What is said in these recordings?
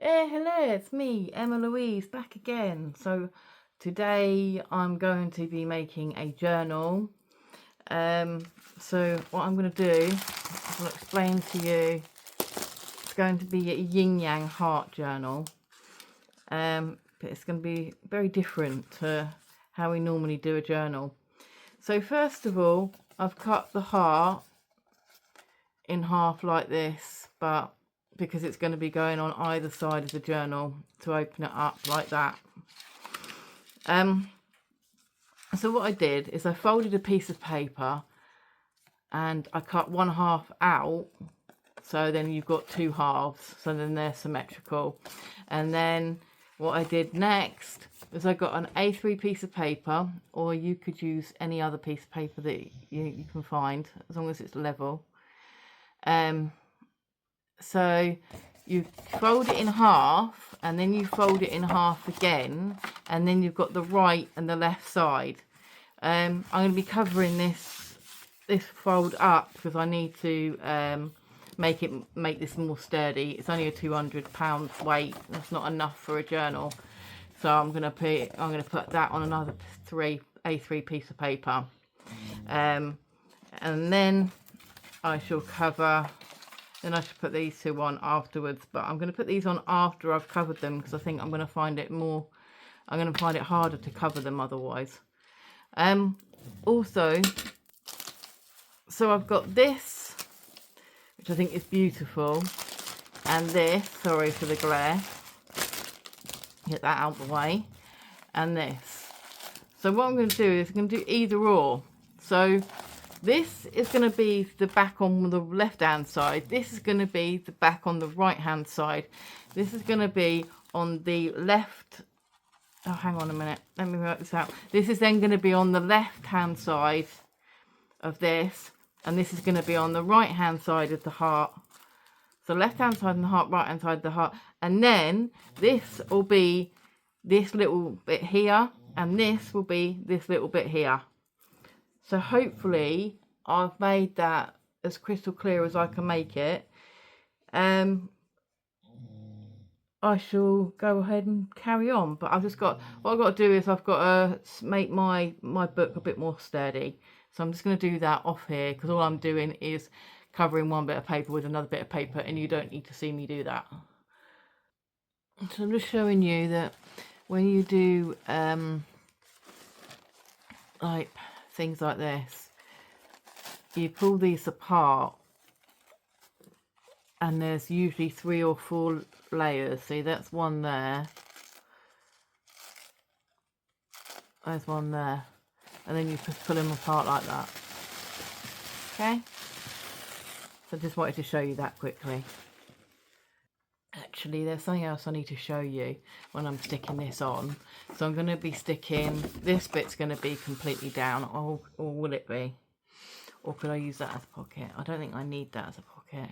Hello, it's me, Emma Louise, back again. So today I'm going to be making a journal. So what I'm going to do, I'll explain to you, it's going to be a yin yang heart journal. But it's going to be very different to how we normally do a journal. So first of all, I've cut the heart in half like this, but because it's going to be going on either side of the journal to open it up like that. So what I did is I folded a piece of paper and I cut one half out, so then you've got two halves, so then they're symmetrical. And then what I did next is I got an A3 piece of paper, or you could use any other piece of paper that you can find, as long as it's level. So you fold it in half, and then you fold it in half again, and then you've got the right and the left side. I'm going to be covering this fold up because I need to make this more sturdy. It's only a 200 pound weight. That's not enough for a journal, so I'm going to put that on another A3 piece of paper, and then I shall cover. Then I should put these two on afterwards, but I'm going to put these on after I've covered them because I think I'm going to find it harder to cover them otherwise. Also, so I've got this, which I think is beautiful, and this, sorry for the glare, get that out of the way, and this. So what I'm going to do is I'm going to do either or. So this is going to be the back on the left hand side. This is going to be the back on the right hand side. This is going to be on the left. Oh, hang on a minute. Let me work this out. This is then going to be on the left hand side of this. And this is going to be on the right hand side of the heart. So left hand side of the heart, right hand side of the heart. And then this will be this little bit here. And this will be this little bit here. So hopefully I've made that as crystal clear as I can make it. I shall go ahead and carry on. But what I've got to do is I've got to make my book a bit more sturdy. So I'm just going to do that off here because all I'm doing is covering one bit of paper with another bit of paper, and you don't need to see me do that. So I'm just showing you that when you do like things like this, you pull these apart and there's usually 3 or 4 layers. See, that's one there, there's one there, and then you just pull them apart like that. Okay, so I just wanted to show you that quickly. Actually, there's something else I need to show you when I'm sticking this on. So I'm going to be sticking, this bit's going to be completely down, or will it be? Or could I use that as a pocket? I don't think I need that as a pocket.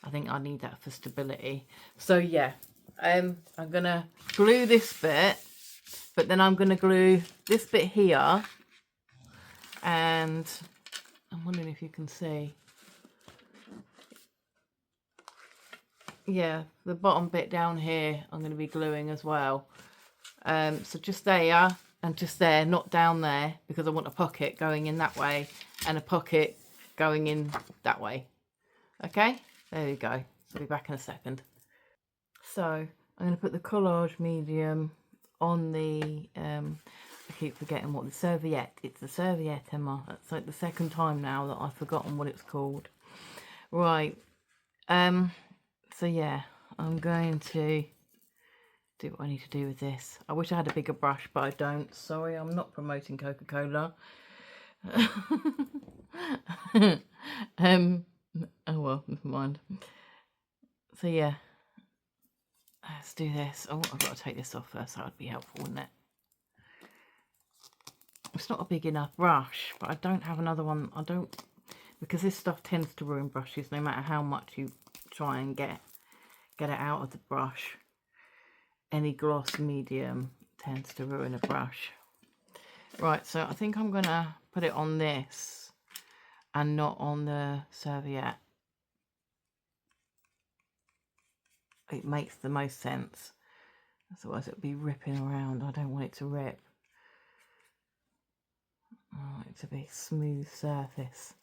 I think I need that for stability. So yeah, I'm going to glue this bit, but then I'm going to glue this bit here. And I'm wondering if you can see. Yeah, the bottom bit down here I'm going to be gluing as well. So just there and just there, not down there, because I want a pocket going in that way and a pocket going in that way. Okay, there we go. So I'll be back in a second. So I'm going to put the collage medium on the I keep forgetting what the serviette. It's the serviette, Emma. That's like the second time now that I've forgotten what it's called. Right. So yeah, I'm going to do what I need to do with this. I wish I had a bigger brush, but I don't. Sorry, I'm not promoting Coca-Cola. Oh well, never mind. So yeah, let's do this. Oh, I've got to take this off first. That would be helpful, wouldn't it? It's not a big enough brush, but I don't have another one. Because this stuff tends to ruin brushes no matter how much you try and get it out of the brush. Any gloss medium tends to ruin a brush. Right, so I think I'm going to put it on this and not on the serviette. it makes the most sense. Otherwise it'll be ripping around. I don't want it to rip. I want it to be a smooth surface.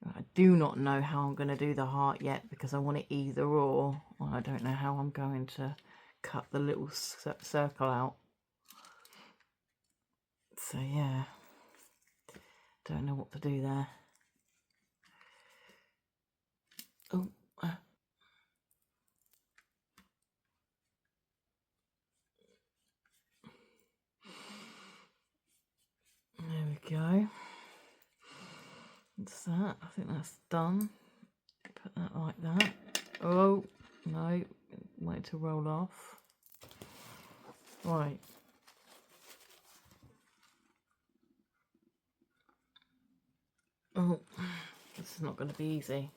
I do not know how I'm going to do the heart yet because I want it either or. I don't know how I'm going to cut the little circle out. So yeah, don't know what to do there. Oh. There we go. What's that? I think that's done. Put that like that. Oh, no. Wait to roll off. Right. Oh, this is not going to be easy.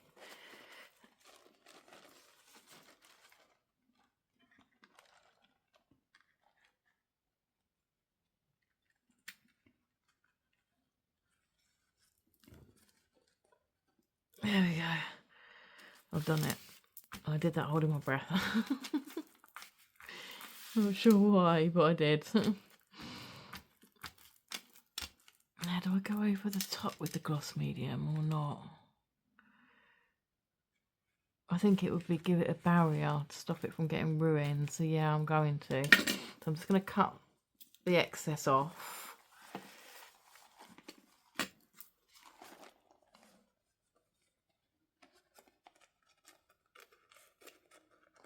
There we go. I've done it. I did that holding my breath. I'm not sure why, but I did. Now, do I go over the top with the gloss medium or not? I think it would be give it a barrier to stop it from getting ruined. So yeah, I'm going to. So I'm just going to cut the excess off.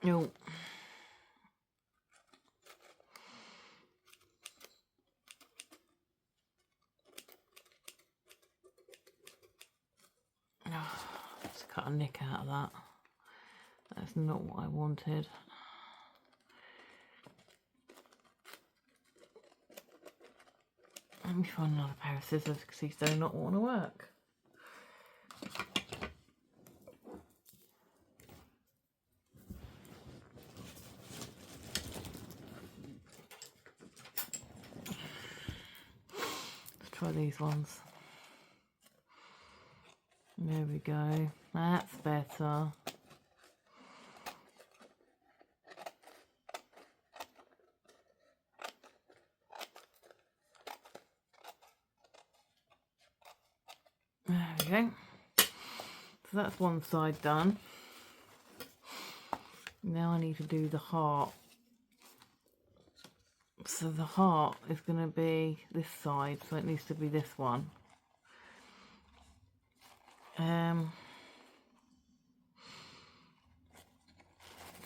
Oh. Let's cut a nick out of that. That's not what I wanted. Let me find another pair of scissors because these do not want to work. Let's try these ones. There we go. That's better. There we go. So that's one side done. Now I need to do the heart. So the heart is going to be this side, so it needs to be this one.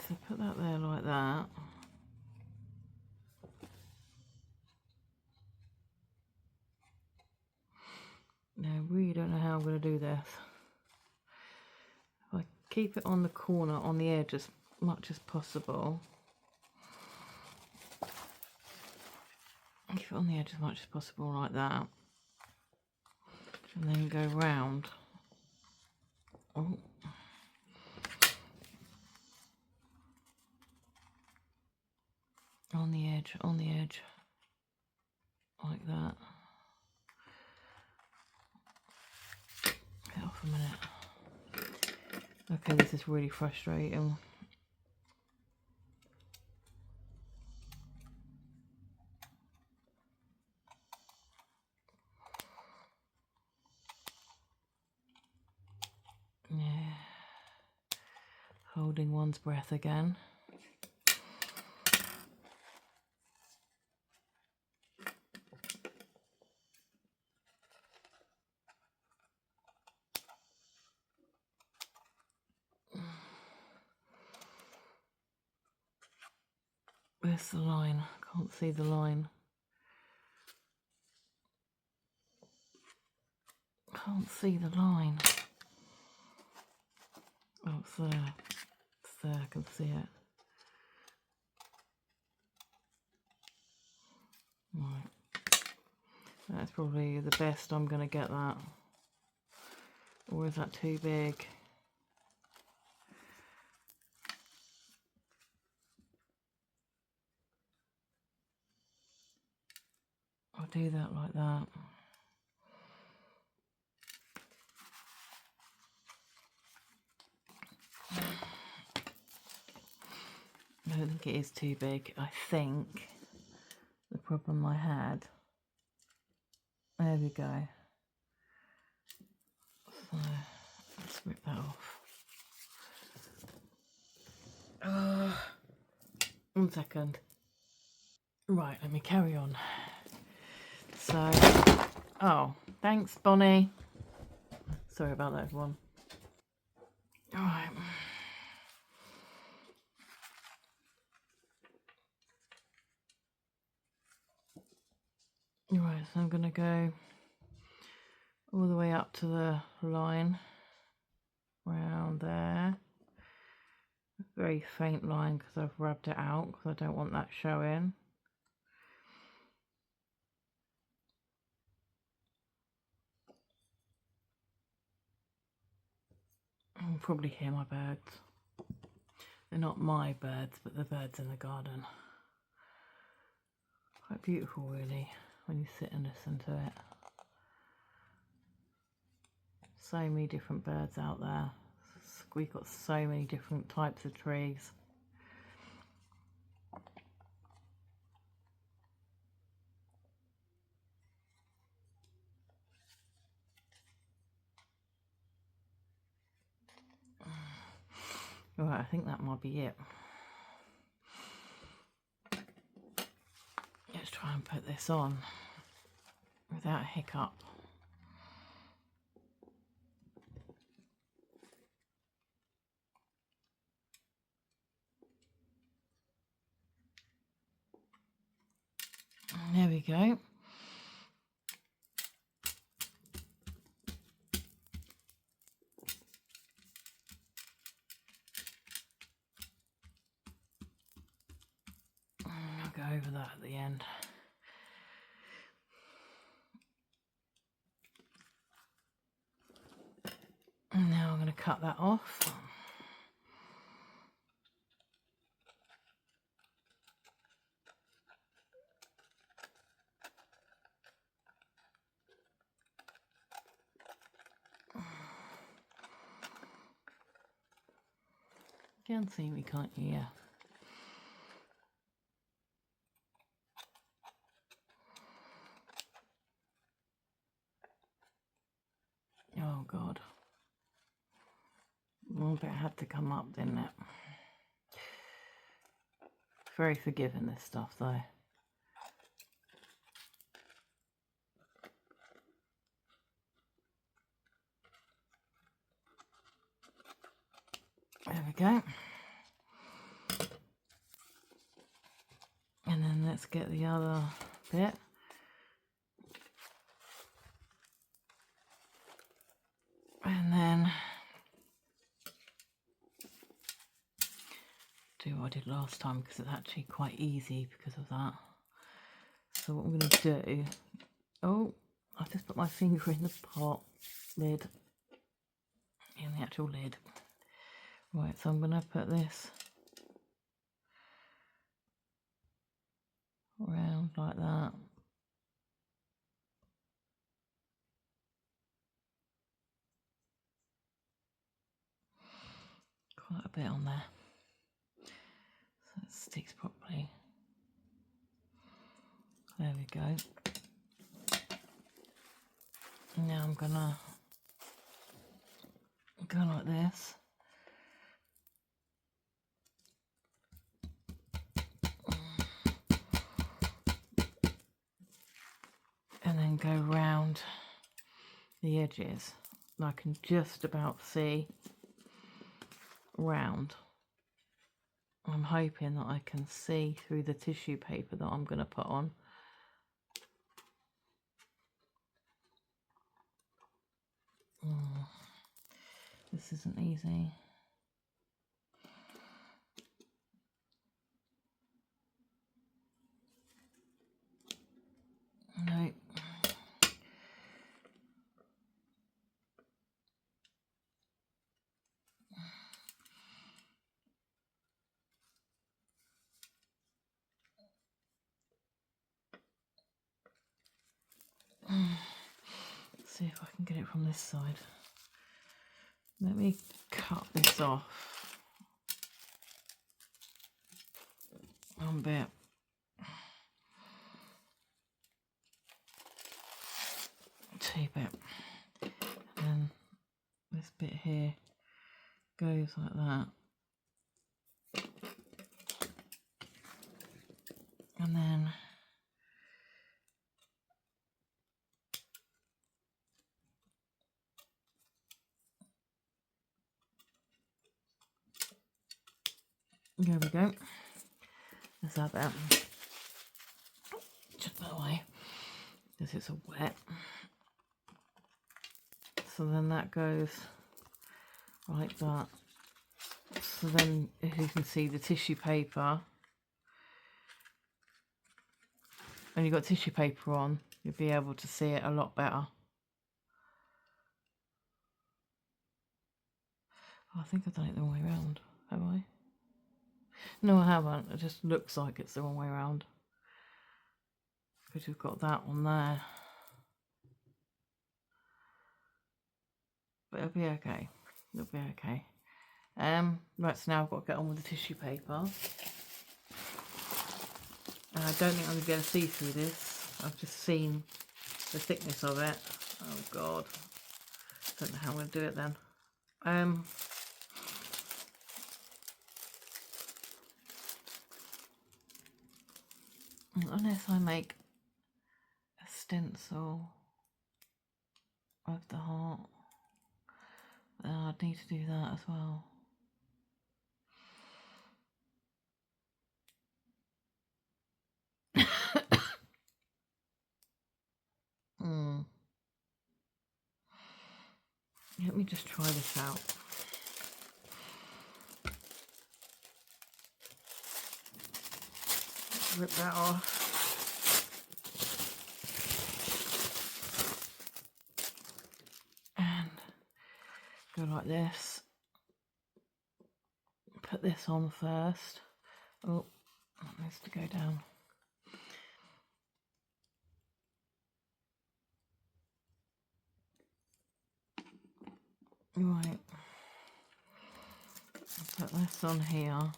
So put that there like that. Now I really don't know how I'm going to do this. If I keep it on the corner, on the edge as much as possible. Keep it on the edge as much as possible like that. And then go round. Oh. On the edge, like that. Get off a minute. Okay, this is really frustrating. Yeah. Holding one's breath again. Where's the line? Can't see the line. Can't see the line. Oh, it's there. It's there, I can see it. Right. That's probably the best I'm going to get that. Or is that too big? I'll do that like that. I don't think it is too big. I think the problem I had, there we go. So let's rip that off. 1 second. Right, let me carry on. So, oh, thanks, Bonnie. Sorry about that, everyone. All right. Right, so I'm going to go all the way up to the line, round there. Very faint line because I've rubbed it out because I don't want that showing. You can probably hear my birds. They're not my birds, but the birds in the garden. Quite beautiful, really, when you sit and listen to it. So many different birds out there. We've got so many different types of trees. Right, I think that might be it. Let's try and put this on without a hiccup. There we go. I'll go over that at the end. And now I'm going to cut that off. You can see me, can't you? Yeah. Oh God. Well, but it had to come up, didn't it? Very forgiving, this stuff, though. There we go. And then let's get the other bit. And then do what I did last time because it's actually quite easy because of that. So what I'm going to do, oh, I've just put my finger in the pot lid, in the actual lid. Right, so I'm going to put this around like that. Quite a bit on there, so it sticks properly. There we go. Now I'm gonna go like this. And then go round the edges. I can just about see round. I'm hoping that I can see through the tissue paper that I'm going to put on. This isn't easy. No. Let's see if I can get it from this side. Let me cut this off. one bit. Two bit. And this bit here goes like that. And then there we go. Let's add that. Just that way, because it's a wet. So then that goes like that. So then, if you can see the tissue paper, when you've got tissue paper on, you'll be able to see it a lot better. Oh, I think I've done it the wrong way around, have I? No, I haven't. It just looks like it's the wrong way around. Because you've got that on there. But it'll be okay. It'll be okay. Right, so now I've got to get on with the tissue paper. And I don't think I'm going to be able to see through this. I've just seen the thickness of it. Oh God. Don't know how I'm going to do it then. Unless I make a stencil of the heart, I'd need to do that as well. Let me just try this out. Rip that off. And go like this. Put this on first. Oh, that needs to go down. Right. Put this on here.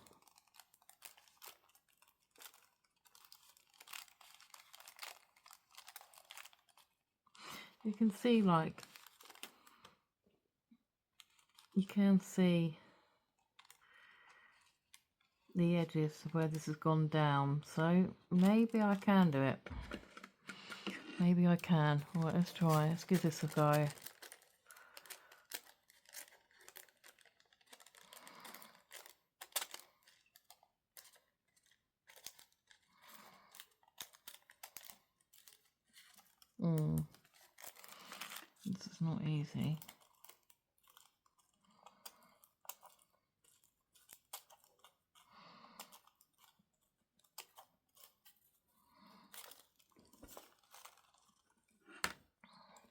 You can see, like, you can see the edges of where this has gone down, so maybe I can do it. Maybe I can. Right, let's try. Let's give this a go. This is not easy.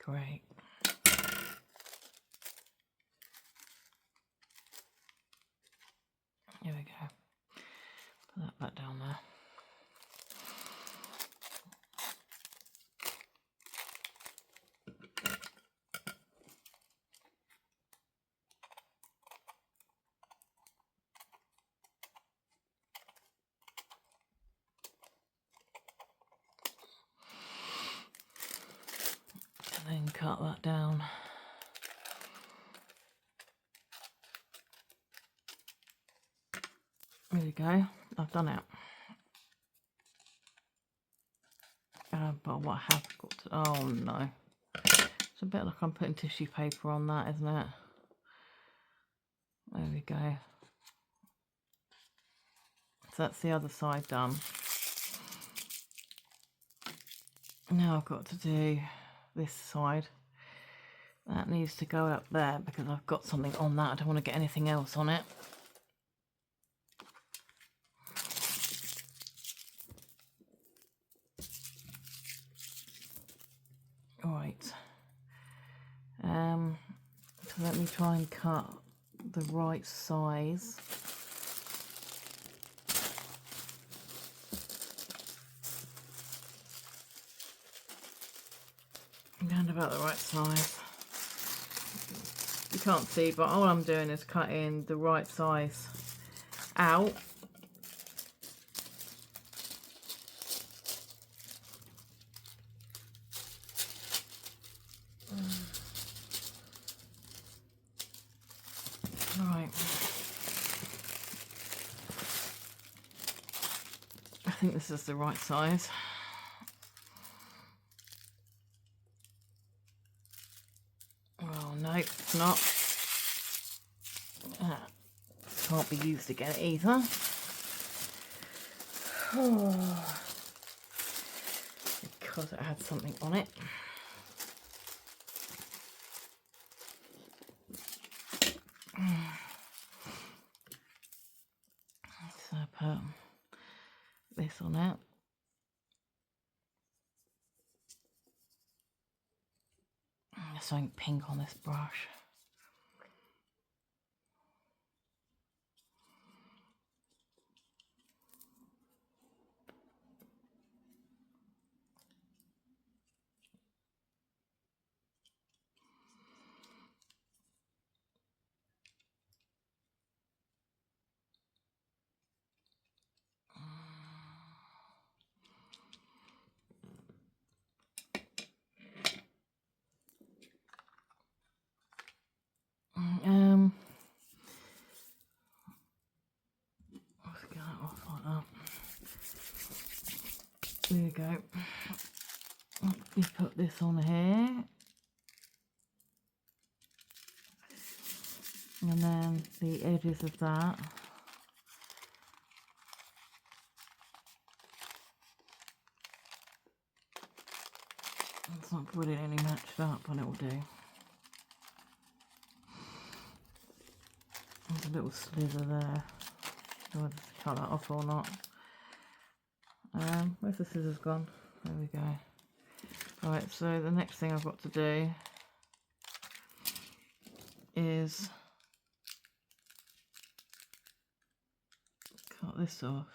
Great. Here we go. Put that back down there. And then cut that down. There we go. I've done it. But what I have got to... Oh no. It's a bit like I'm putting tissue paper on that, isn't it? There we go. So that's the other side done. Now I've got to do this side. That needs to go up there because I've got something on that. I don't want to get anything else on it. Alright. So let me try and cut the right size. Around about the right size. You can't see, but all I'm doing is cutting the right size out. I think this is the right size. Oh no, it's not. Can't be used again either. Because it had something on it. So I put this on it. There's something pink on this brush. Let's get that off like that. There we go. We put this on here. And then the edges of that. It's not brilliantly matched up, but it will do. There's a little slither there. Do I just cut that off or not? Where's the scissors gone? There we go. Right, so the next thing I've got to do is cut this off.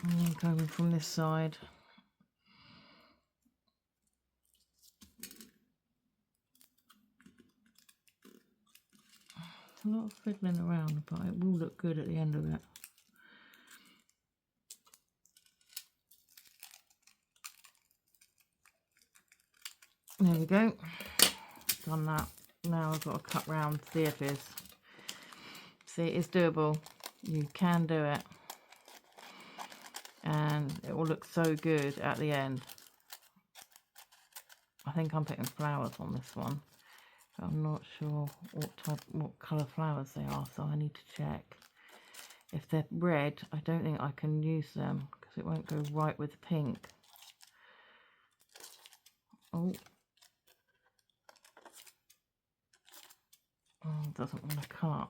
And then going from this side. It's a lot of fiddling around, but it will look good at the end of it. There we go. Done that. Now I've got to cut round the edges. See, it's doable. You can do it. And it will look so good at the end. I think I'm putting flowers on this one. But I'm not sure what colour flowers they are, so I need to check. If they're red, I don't think I can use them because it won't go right with the pink. Oh. Oh, it doesn't want to cut.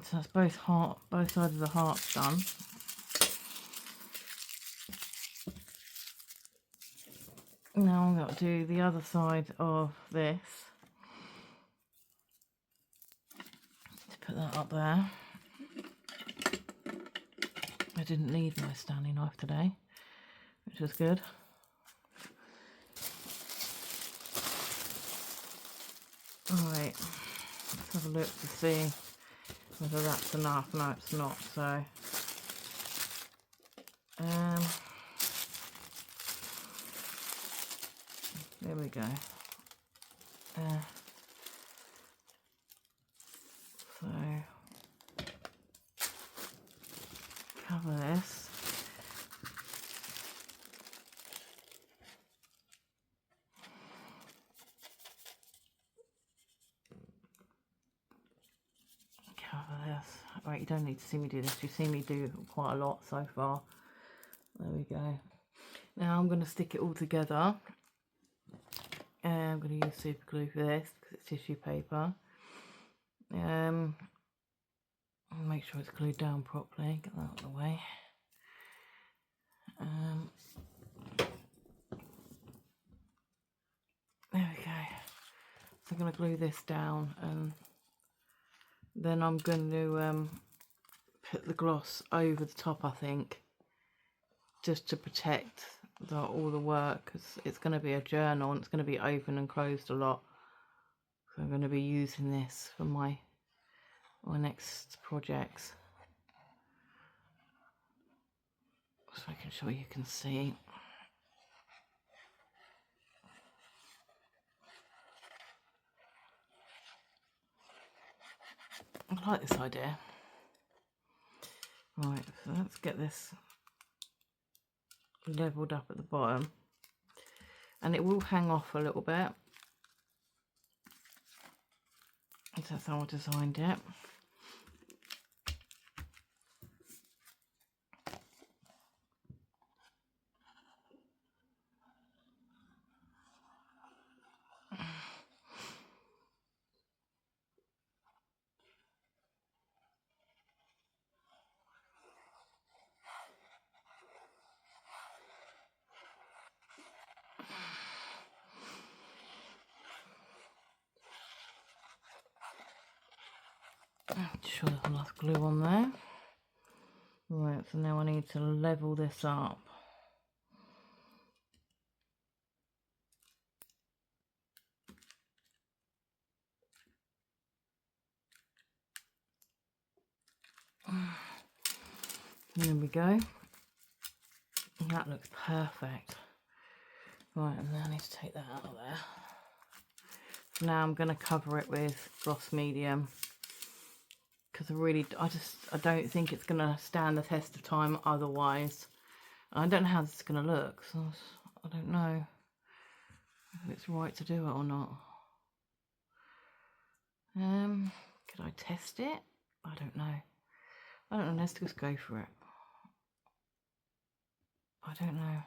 So that's both sides of the heart's done. Now I'm going to do the other side of this. To put that up there. I didn't need my Stanley knife today, which is good. Alright, let's have a look to see whether that's enough. No, it's not, so there we go. So cover this. Right, you don't need to see me do this. You've seen me do quite a lot so far. There we go. Now I'm going to stick it all together. I'm going to use super glue for this because it's tissue paper. Make sure it's glued down properly. Get that out of the way. There we go. So I'm going to glue this down, and then I'm going to put the gloss over the top, I think, just to protect all the work, because it's going to be a journal and it's going to be open and closed a lot. So I'm going to be using this for my next projects. So making sure you can see. I like this idea. Right, so let's get this leveled up at the bottom, and it will hang off a little bit. That's how I designed it. Sure there's enough glue on there. Right, so now I need to level this up. There we go. That looks perfect. Right, and then I need to take that out of there. Now I'm going to cover it with gloss medium, because I don't think it's going to stand the test of time otherwise. I don't know how this is going to look, so I don't know if it's right to do it or not. Could I test it? I don't know. Let's just go for it. I don't know.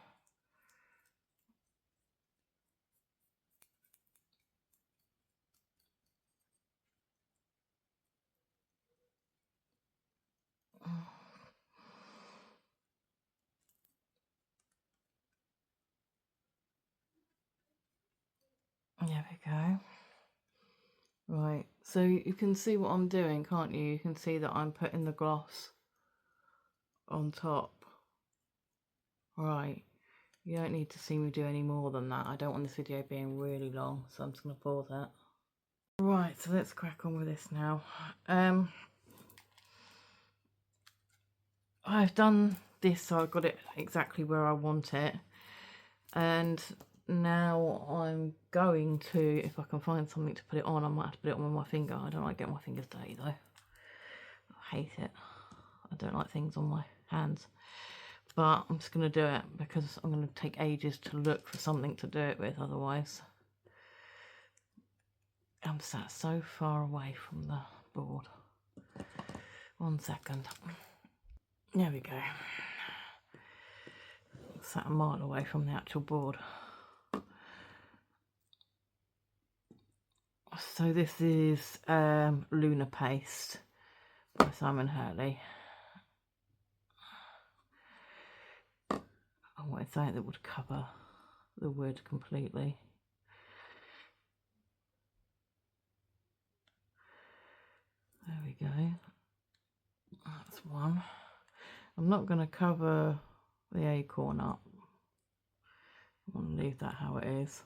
There we go. Right, so you can see what I'm doing, can't you? You can see that I'm putting the gloss on top. Right, you don't need to see me do any more than that. I don't want this video being really long, so I'm just going to pause that. Right, so let's crack on with this now. I've done this, so I've got it exactly where I want it. And now I'm going to, if I can find something to put it on, I might have to put it on with my finger. I don't like getting my fingers dirty though. I hate it. I don't like things on my hands. But I'm just going to do it because I'm going to take ages to look for something to do it with otherwise. I'm sat so far away from the board. 1 second. There we go. I'm sat a mile away from the actual board. So this is Lunar Paste by Simon Hurley. I wanted something that would cover the wood completely. There we go. That's one. I'm not going to cover the acorn up. I'm going to leave that how it is.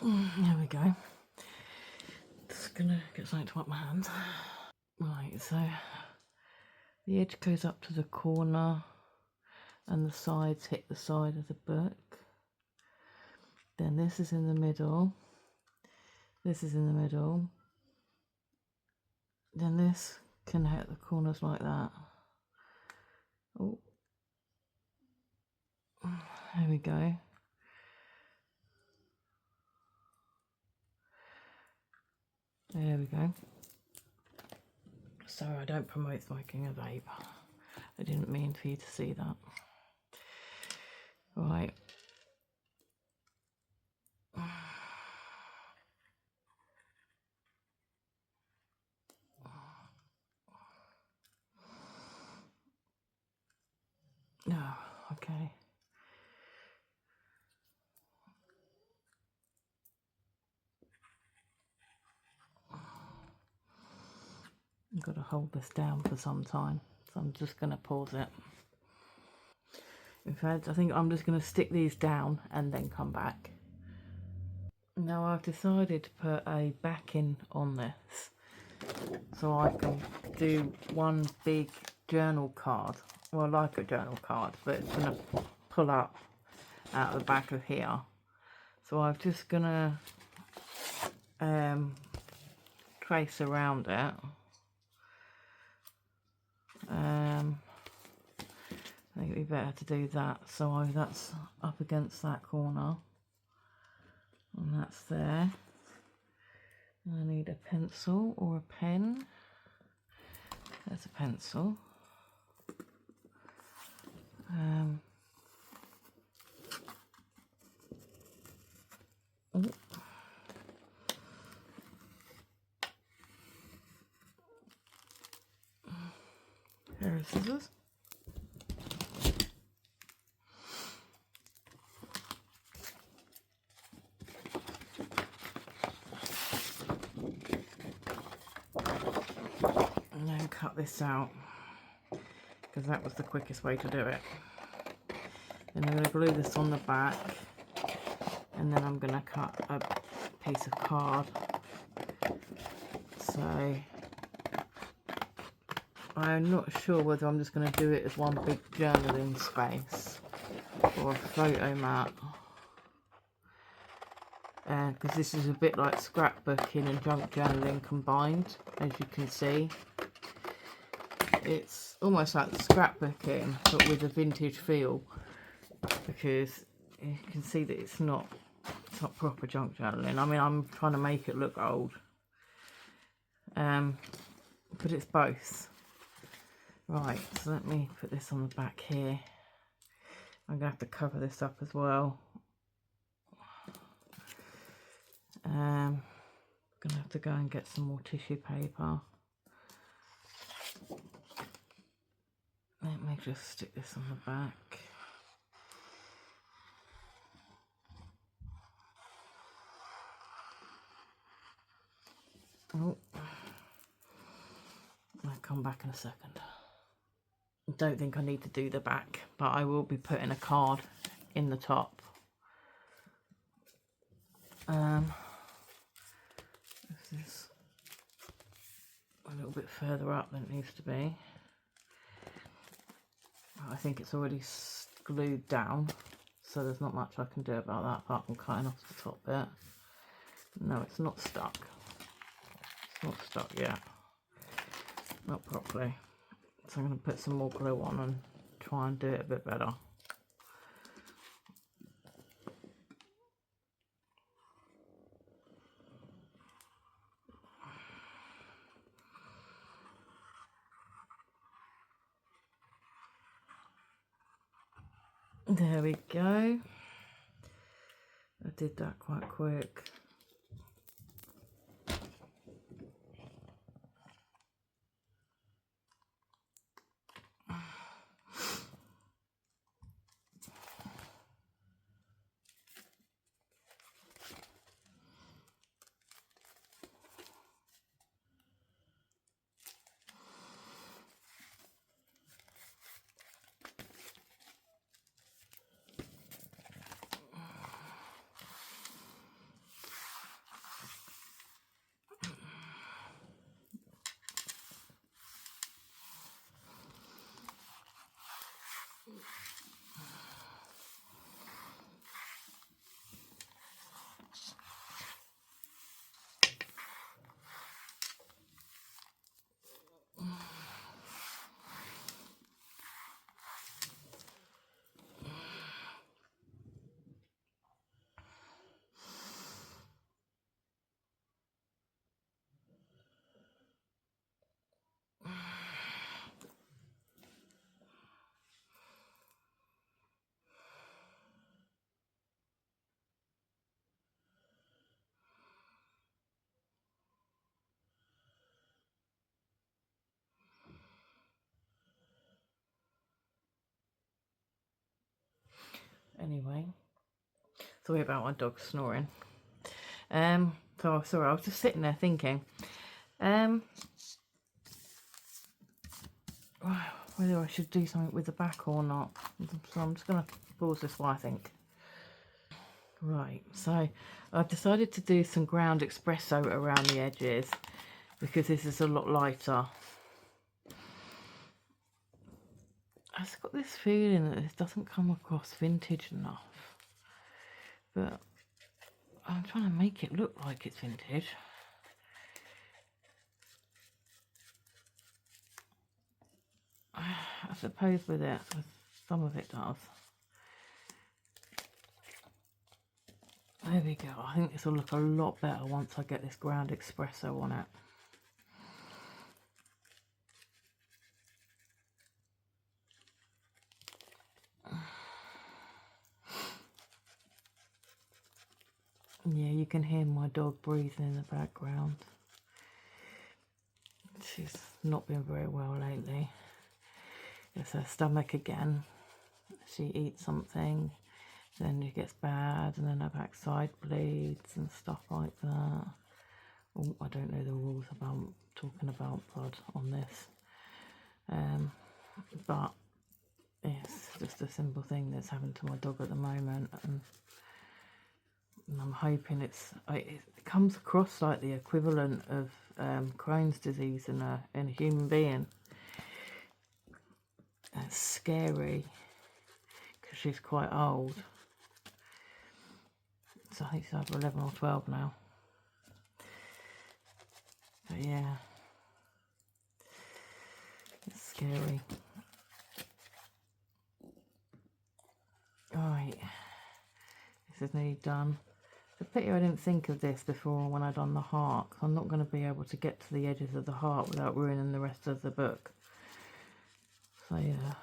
There we go. Just gonna get something to wipe my hands. Right, so the edge goes up to the corner and the sides hit the side of the book. Then this is in the middle. This is in the middle. Then this can hit the corners like that. Oh, there we go. There we go. So I don't promote smoking a vape. I didn't mean for you to see that. Right. Oh, okay. I've got to hold this down for some time, so I'm just going to pause it. In fact, I think I'm just going to stick these down and then come back. Now I've decided to put a backing on this so I can do one big journal card. Well, like a journal card, but it's going to pull up out of the back of here. So I'm just going to trace around it. I think it'd be better to do that. So that's up against that corner. And that's there. I need a pencil or a pen. There's a pencil. Oh. Pair of scissors. And then cut this out, because that was the quickest way to do it. Then I'm going to glue this on the back, and then I'm going to cut a piece of card. So I'm not sure whether I'm just going to do it as one big journaling space or a photo mat, because this is a bit like scrapbooking and junk journaling combined. As you can see, it's almost like scrapbooking but with a vintage feel, because you can see that it's not proper junk journaling. I mean, I'm trying to make it look old, but it's both. Right, so let me put this on the back here. I'm gonna have to cover this up as well. Gonna have to go and get some more tissue paper. Let me just stick this on the back. Oh, I'll come back in a second. I don't think I need to do the back, but I will be putting a card in the top. This is a little bit further up than it needs to be. I think it's already glued down, so there's not much I can do about that apart from cutting off the top bit. No, it's not stuck. It's not stuck yet. Not properly. So I'm going to put some more glue on and try and do it a bit better. There we go. I did that quite quick. Anyway, sorry about my dog snoring. So sorry, I was just sitting there thinking, whether I should do something with the back or not. So I'm just going to pause this while I think. Right, so I've decided to do some ground espresso around the edges because this is a lot lighter. I've got this feeling that this doesn't come across vintage enough, but I'm trying to make it look like it's vintage. I suppose with some of it does. There we go. I think this will look a lot better once I get this ground espresso on it. Yeah, you can hear my dog breathing in the background. She's not been very well lately. It's her stomach again. She eats something, then it gets bad, and then her backside bleeds and stuff like that. Oh, I don't know the rules about talking about blood on this, but it's just a simple thing that's happened to my dog at the moment, and I'm hoping it comes across like the equivalent of Crohn's disease in a human being. It's scary because she's quite old. So I think she's either 11 or 12 now. But yeah, it's scary. Right, this is nearly done. It's a pity I didn't think of this before when I'd done the heart. I'm not going to be able to get to the edges of the heart without ruining the rest of the book. So yeah.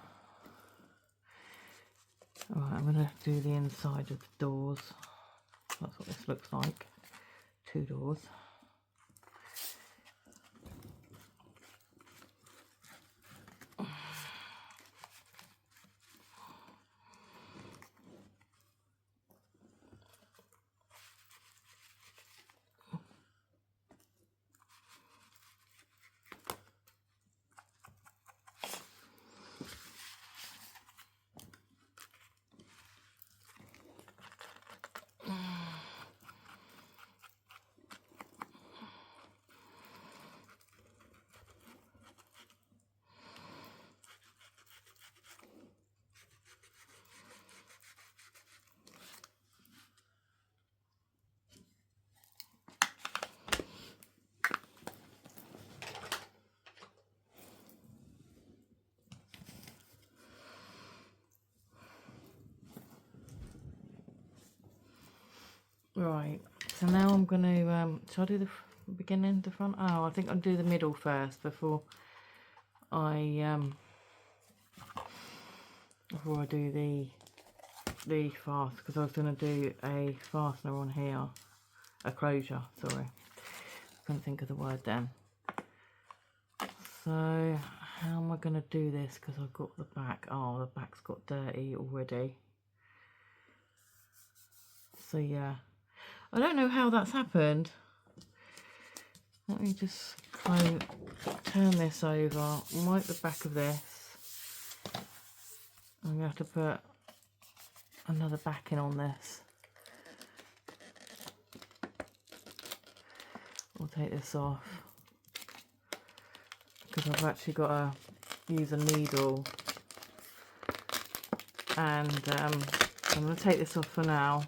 Alright, I'm going to do the inside of the doors. That's what this looks like. 2 doors. Right, so now I'm going to, shall I do the beginning, the front? Oh, I think I'll do the middle first before I do the fast, because I was going to do a fastener on here, a closure, sorry. Couldn't think of the word then. So, how am I going to do this, because I've got the back, oh, the back's got dirty already. So yeah. I don't know how that's happened. Let me just turn this over, wipe the back of this. I'm going to have to put another backing on this. I'll take this off because I've actually got to use a needle, and I'm going to take this off for now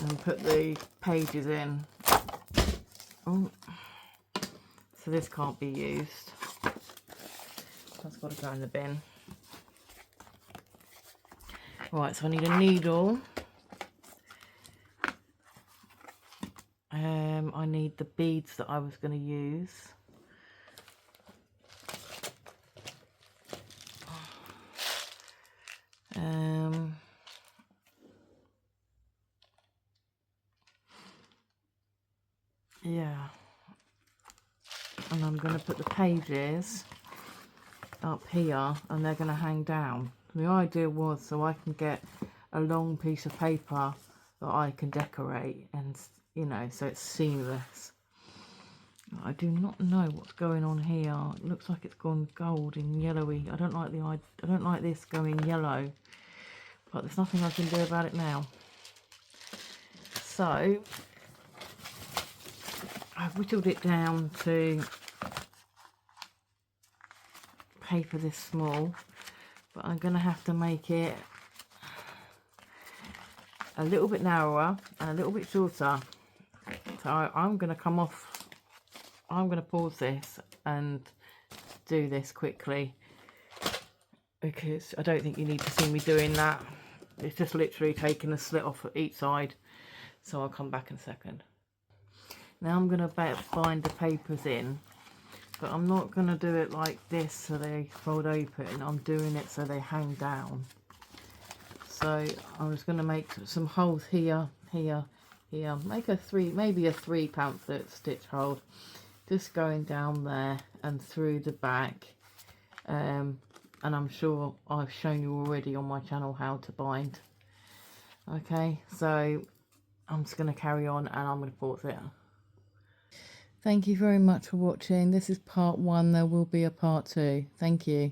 and put the pages in. Oh, so this can't be used. That's got to go in the bin. Right, so I need a needle. I need the beads that I was going to use. Yeah, and I'm going to put the pages up here, and they're going to hang down. The idea was so I can get a long piece of paper that I can decorate, and you know, so it's seamless. I do not know what's going on here. It looks like it's gone gold and yellowy. I don't like this going yellow, but there's nothing I can do about it now. So I've whittled it down to paper this small, but I'm going to have to make it a little bit narrower and a little bit shorter. So I'm going to pause this and do this quickly, because I don't think you need to see me doing that. It's just literally taking a slit off at each side, so I'll come back in a second. Now I'm going to bind the papers in, but I'm not going to do it like this so they fold open. I'm doing it so they hang down. So I'm just going to make some holes here, here, here. Make maybe a 3 pamphlet stitch hole, just going down there and through the back. And I'm sure I've shown you already on my channel how to bind. Okay, so I'm just going to carry on and I'm going to pause it. Thank you very much for watching. This is part 1. There will be a part 2. Thank you.